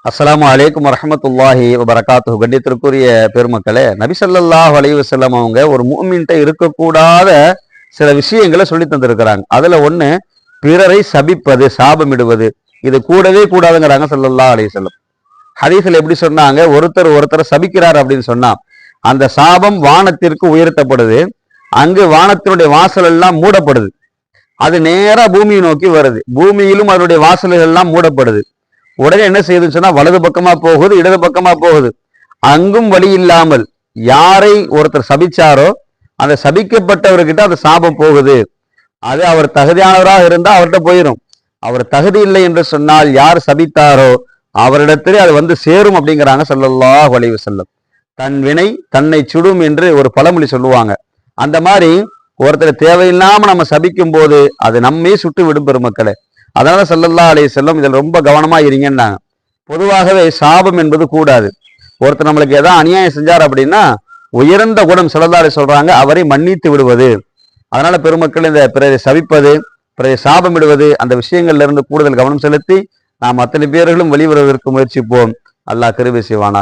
அஸ்ஸலாமு அலைக்கும் வரஹ்மத்துல்லாஹி வபரகாத்துஹு. கண்ணியத்திற்குரிய பெருமக்களே, நபி ஸல்லல்லாஹு அலைஹி வஸல்லம் அவங்க ஒரு முஃமின்ட்ட இருக்கக்கூடாத சில விஷயங்களை சொல்லி தந்திருக்கிறாங்க. அதுல ஒண்ணு பிறரை சபிப்பது, சாபமிடுவது. இது கூடவே கூடாதுங்கிறாங்க ஸல்லல்லாஹு அலைஹி வஸல்லம். ஹதீஸ்ல எப்படி சொன்னாங்க, ஒருத்தரை சபிக்கிறார் அப்படின்னு சொன்னா அந்த சாபம் வானத்திற்கு உயர்த்தப்படுது. அங்கு வானத்தினுடைய வாசல் எல்லாம் மூடப்படுது. அது நேரா பூமியை நோக்கி வருது. பூமியிலும் அதனுடைய வாசல்கள் எல்லாம் மூடப்படுது. உடனே என்ன செய்யுதுன்னு சொன்னா வலது பக்கமா போகுது, இடது பக்கமா போகுது. அங்கும் வழி இல்லாமல் யாரை ஒருத்தர் சபிச்சாரோ அந்த சபிக்கப்பட்டவர்கிட்ட அந்த சாபம் போகுது. அது அவர் தகுதியானவராக இருந்தா அவர்கிட்ட போயிடும். அவர் தகுதி இல்லை என்று சொன்னால் யார் சபித்தாரோ அவரிடத்திலே அது வந்து சேரும் அப்படிங்கிறாங்க ஸல்லல்லாஹு அலைஹி வஸல்லம். தன் வினை தன்னை சுடும் என்று ஒரு பழமொழி சொல்லுவாங்க. அந்த மாதிரி ஒருத்தர் தேவையில்லாம நம்ம சபிக்கும் போது அது நம்மே சுட்டு விடும் பெருமக்களே. அதனால ஸல்லல்லாஹு அலைஹி வஸல்லம் இதில் ரொம்ப கவனமா இருங்கன்னாங்க. பொதுவாகவே சாபம் என்பது கூடாது. ஒருத்தர் நம்மளுக்கு ஏதாவது அநியாயம் செஞ்சார் அப்படின்னா உயர்ந்த குணம் ஸல்லல்லாஹு அலைஹி சொல்றாங்க, அவரை மன்னித்து விடுவது. அதனால பெருமக்கள் இந்த பிறரை சபிப்பது, பிறரை சாபமிடுவது, அந்த விஷயங்கள்ல இருந்து கூடுதல் கவனம் செலுத்தி நாம் அத்தனை பேர்களும் வெளிவருவதற்கு முயற்சிப்போம். அல்லாஹ் கிருபை செய்வானா.